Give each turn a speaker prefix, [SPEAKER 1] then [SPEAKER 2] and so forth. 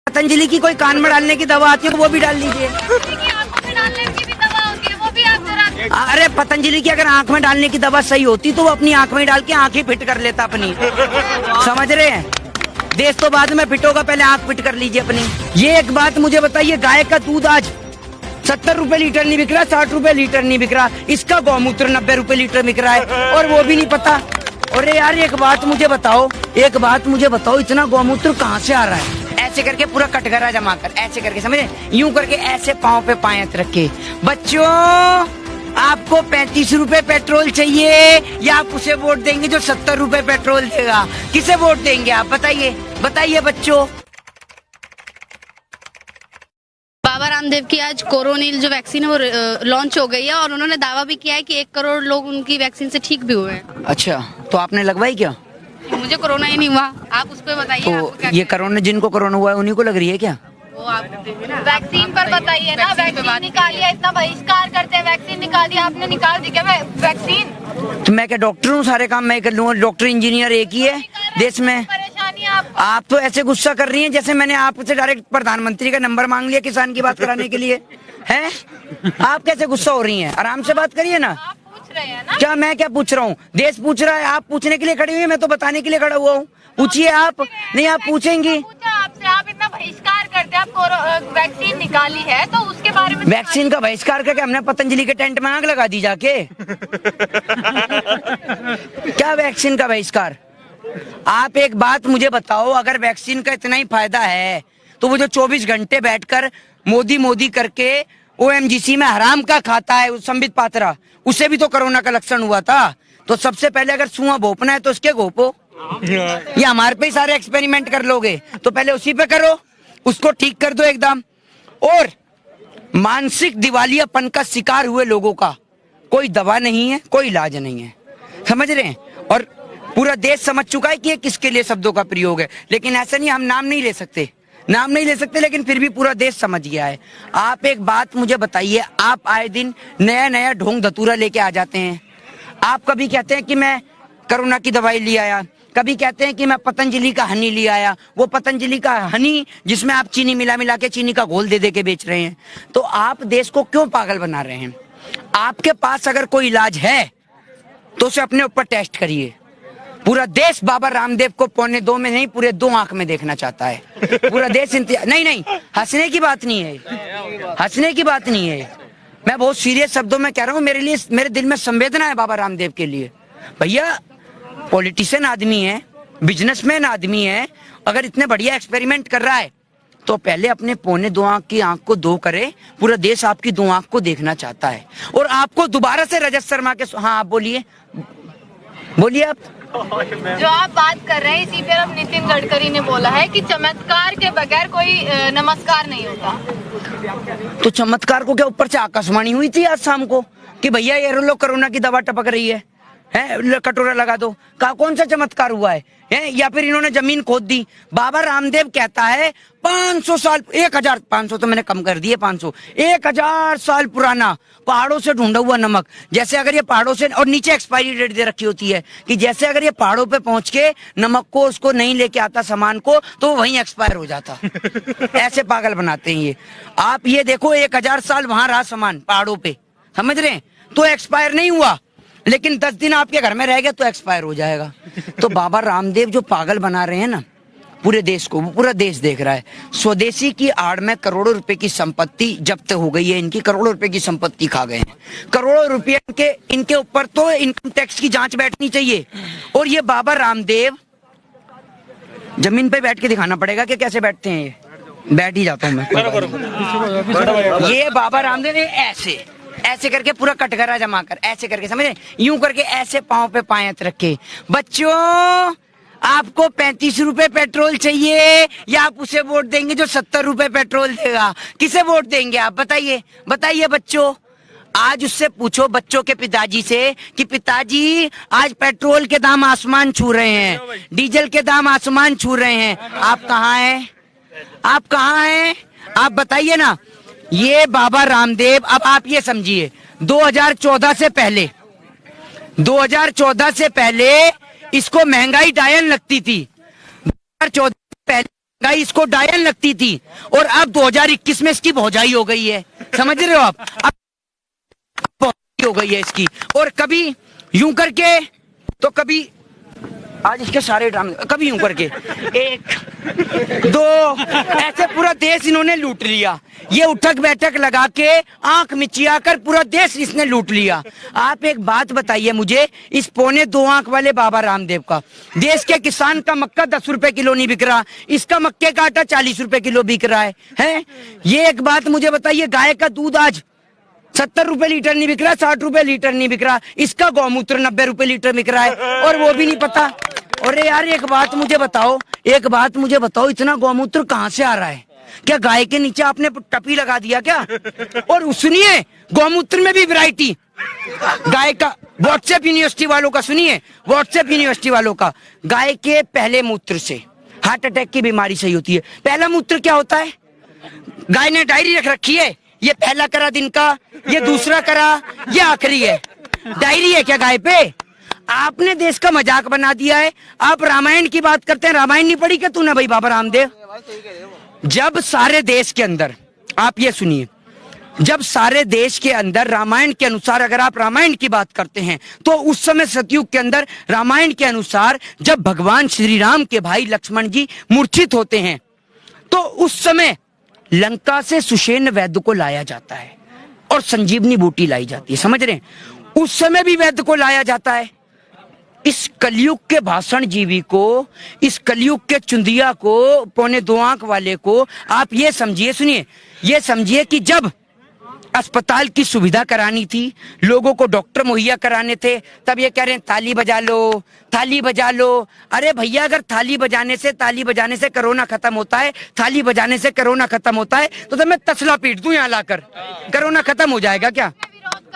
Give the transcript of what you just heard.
[SPEAKER 1] पतंजलि की कोई कान में डालने की दवा आती है वो भी डाल लीजिए। अरे पतंजलि की अगर आंख में डालने की दवा सही होती तो वो अपनी आंख में डाल के आंखें फिट कर लेता अपनी। समझ रहे हैं? देश तो बाद में फिट होगा, पहले आंख फिट कर लीजिए अपनी। ये एक बात मुझे बताइए, गाय का दूध आज 70 रुपए लीटर नहीं बिक रहा, 60 रुपए लीटर नहीं बिक रहा, इसका गौमूत्र 90 रुपए लीटर बिक रहा है और वो भी नहीं पता। अरे यार एक बात मुझे बताओ, इतना गौमूत्र कहाँ से आ रहा है? ऐसे करके पूरा कटघरा जमा कर, ऐसे करके, समझे, यूं करके ऐसे पाँव पे पायत रख के। बच्चों, आपको 35 रुपए पेट्रोल चाहिए या आप उसे वोट देंगे जो 70 रुपए पेट्रोल देगा? किसे वोट देंगे आप? बताइए बच्चों।
[SPEAKER 2] बाबा रामदेव की आज कोरोनिल जो वैक्सीन है वो लॉन्च हो गई है और उन्होंने दावा भी किया है कि 1 करोड़ लोग उनकी वैक्सीन से ठीक भी हुए हैं।
[SPEAKER 1] अच्छा, तो आपने लगवाई क्या?
[SPEAKER 2] मुझे कोरोना ही नहीं हुआ, आप उस पर बताइए।
[SPEAKER 1] तो ये कोरोना, जिनको कोरोना हुआ है उन्हीं को लग रही है क्या?
[SPEAKER 2] वो आप
[SPEAKER 3] वैक्सीन पर बताइए ना। वैक्सीन निकालिए, इतना बहिष्कार करते हैं, वैक्सीन निकालिए, आपने निकाल दी क्या वैक्सीन?
[SPEAKER 1] तो मैं क्या डॉक्टर हूँ, सारे काम मैं कर लूँगा? डॉक्टर इंजीनियर एक ही है देश में।
[SPEAKER 3] परेशानी
[SPEAKER 1] आप तो ऐसे गुस्सा कर रही हैं जैसे मैंने आपसे डायरेक्ट प्रधानमंत्री का नंबर मांग लिया किसान की बात कराने के लिए। हैं? आप कैसे गुस्सा हो रही हैं? आराम से बात करिए ना।
[SPEAKER 3] पूछ रहे हैं ना।
[SPEAKER 1] क्या मैं क्या पूछ रहा हूँ? देश पूछ रहा है, आप पूछने के लिए खड़ी हुई है, मैं तो बताने के लिए खड़ा हुआ हूँ। पूछिए आप। नहीं, आप पूछेंगी।
[SPEAKER 3] आपसे आप इतना बहिष्कार करते हैं, आप वैक्सीन निकाली है तो उसके बारे में।
[SPEAKER 1] वैक्सीन का बहिष्कार करके हमने पतंजलि के टेंट में आग लगा दी जाके। क्या वैक्सीन का बहिष्कार? आप एक बात मुझे बताओ, अगर वैक्सीन का इतना ही फायदा है तो वो जो 24 घंटे बैठकर मोदी करके OMGC में हराम का खाता है संबित पात्रा, उसे भी तो कोरोना का लक्षण हुआ था। तो सबसे पहले अगर सुआ भोपना है तो उसके घोपो। ये हमारे पे ही सारे एक्सपेरिमेंट कर लोगे तो पहले उसी पे करो, उसको ठीक कर दो एकदम। और मानसिक दिवालियापन का शिकार हुए लोगों का कोई दवा नहीं है, कोई इलाज नहीं है। समझ रहे हैं? और पूरा देश समझ चुका है कि ये किसके लिए शब्दों का प्रयोग है। लेकिन ऐसा नहीं, हम नाम नहीं ले सकते, लेकिन फिर भी पूरा देश समझ गया है। आप एक बात मुझे बताइए, आप आए दिन नया ढोंग धतूरा लेके आ जाते हैं। आप कभी कहते हैं कि मैं कोरोना की दवाई ले आया, कभी कहते हैं कि मैं पतंजलि का हनी ले आया। वो पतंजलि का हनी जिसमें आप चीनी मिला के चीनी का घोल दे के बेच रहे हैं। तो आप देश को क्यों पागल बना रहे हैं? आपके पास अगर कोई इलाज है तो उसे अपने ऊपर टेस्ट करिए। पूरा देश बाबा रामदेव को 1.25 में नहीं, पूरे 2 आंख में देखना चाहता है। पूरा देश नहीं, हंसने की बात नहीं है, मैं बहुत सीरियस शब्दों में कह रहा हूँ। मेरे दिल में संवेदना है बाबा रामदेव के लिए। भैया पॉलिटिशियन आदमी है, बिजनेसमैन आदमी है, अगर इतने बढ़िया एक्सपेरिमेंट कर रहा है तो पहले अपने 1.25 आंख की आंख को 2 करे। पूरा देश आपकी 2 आंख को देखना चाहता है और आपको दोबारा से रजत शर्मा के। हाँ, आप बोलिए आप।
[SPEAKER 3] जो आप बात कर रहे हैं इसी पर अब नितिन गडकरी ने बोला है कि चमत्कार के बगैर कोई नमस्कार नहीं होता।
[SPEAKER 1] तो चमत्कार को क्या ऊपर से आकाशवाणी हुई थी आज शाम को कि भैया ये लो कोरोना की दवा टपक रही है, कटोरा लगा दो? कौन सा चमत्कार हुआ है? या फिर इन्होंने जमीन खोद दी? बाबा रामदेव कहता है 500 साल, 1500 तो मैंने कम कर दिए, 500, 1000 साल पुराना पहाड़ों से ढूंढा हुआ नमक। जैसे अगर ये पहाड़ों से, और नीचे एक्सपायरी डेट दे रखी होती है कि जैसे अगर ये पहाड़ों पे पहुंच के नमक को उसको नहीं लेके आता सामान को तो वहीं एक्सपायर हो जाता। ऐसे पागल बनाते हैं ये। आप ये देखो, 1000 साल वहां रहा सामान पहाड़ों पे, समझ रहे हैं, तो एक्सपायर नहीं हुआ। लेकिन 10 दिन आपके घर में रह गया तो एक्सपायर हो जाएगा। तो बाबा रामदेव जो पागल बना रहे हैं ना पूरे देश को, वो पूरा देश देख रहा है। स्वदेशी की आड़ में करोड़ों रुपए की संपत्ति जब्त हो गई है इनकी, करोड़ों रुपए की संपत्ति खा गए हैं। करोड़ों रुपए इनके ऊपर तो इनकम टैक्स की जांच बैठनी चाहिए। और ये बाबा रामदेव जमीन पे बैठ के दिखाना पड़ेगा कि कैसे बैठते हैं। ये बैठ ही जाता हूँ मैं। ये बाबा रामदेव ने ऐसे करके पूरा कटघरा जमा कर, ऐसे करके, समझे, यूं करके ऐसे पाँव पे पायत रखे। बच्चों, आपको 35 रुपए पेट्रोल चाहिए या आप उसे वोट देंगे जो 70 रुपए पेट्रोल देगा? किसे वोट देंगे आप? बताइए बच्चों। आज उससे पूछो बच्चों के पिताजी से कि पिताजी आज पेट्रोल के दाम आसमान छू रहे हैं, डीजल के दाम आसमान छू रहे हैं, आप कहाँ हैं? आप बताइए ना। ये बाबा रामदेव, अब आप ये समझिए, 2014 से पहले इसको महंगाई डायन लगती थी। 2014 से पहले महंगाई इसको डायल लगती थी और अब 2021 में इसकी भौजाई हो गई है, समझ रहे हो आप? अब भौजाई हो गई है इसकी, और कभी यूं करके तो कभी, आज इसके सारे ड्रामे, कभी यूं करके 1 2 ऐसे पूरा देश इन्होंने लूट लिया। ये उठक बैठक लगा के आंख मिचियाकर पूरा देश इसने लूट लिया। आप एक बात बताइए मुझे, इस पौने 2 आंख वाले बाबा रामदेव का, देश के किसान का मक्का 10 रुपए किलो नहीं बिक रहा, इसका मक्के का आटा 40 रुपए किलो बिक रहा है? ये एक बात मुझे बताइए, गाय का दूध आज 70 रुपए लीटर नहीं बिक रहा, 60 रुपए लीटर नहीं बिक रहा, इसका गौमूत्र 90 रुपए लीटर बिक रहा है, और वो भी नहीं पता। अरे यार एक बात मुझे बताओ, इतना गौमूत्र कहाँ से आ रहा है? क्या गाय के नीचे आपने टपी लगा दिया क्या? और सुनिए, गौमूत्र में भी वैरायटी, गाय का, व्हाट्सएप यूनिवर्सिटी वालों का सुनिए, व्हाट्सएप यूनिवर्सिटी वालों का, गाय के पहले मूत्र से हार्ट अटैक की बीमारी सही होती है। पहला मूत्र क्या होता है? गाय ने डायरी रख रखी है, ये पहला करा दिन का, ये दूसरा करा, ये आखिरी है। डायरी है क्या गाय पे? आपने देश का मजाक बना दिया है। आप रामायण की बात करते हैं, रामायण नहीं पढ़ी क्या तूने भाई बाबा रामदेव? जब सारे देश के अंदर, आप ये सुनिए, जब सारे देश के अंदर रामायण के अनुसार, अगर आप रामायण की बात करते हैं तो उस समय सतयुग के अंदर रामायण के अनुसार जब भगवान श्री राम के भाई लक्ष्मण जी मूर्छित होते हैं तो उस समय लंका से सुषेण वैद्य को लाया जाता है और संजीवनी बूटी लाई जाती है, समझ रहे हैं? उस समय भी वैद्य को लाया जाता है। इस कलयुग के भाषण जीवी को, इस कलयुग के चुंदिया को, पौने 2 आंख वाले को आप ये समझिए, सुनिए, ये समझिए कि जब अस्पताल की सुविधा करानी थी, लोगों को डॉक्टर मुहैया कराने थे, तब ये कह रहे हैं ताली बजा लो, थाली बजा लो। अरे भैया, अगर ताली बजाने से कोरोना खत्म होता है, थाली बजाने से कोरोना खत्म होता है, तो मैं तसला पीट दूं यहाँ लाकर, कोरोना खत्म हो जाएगा क्या?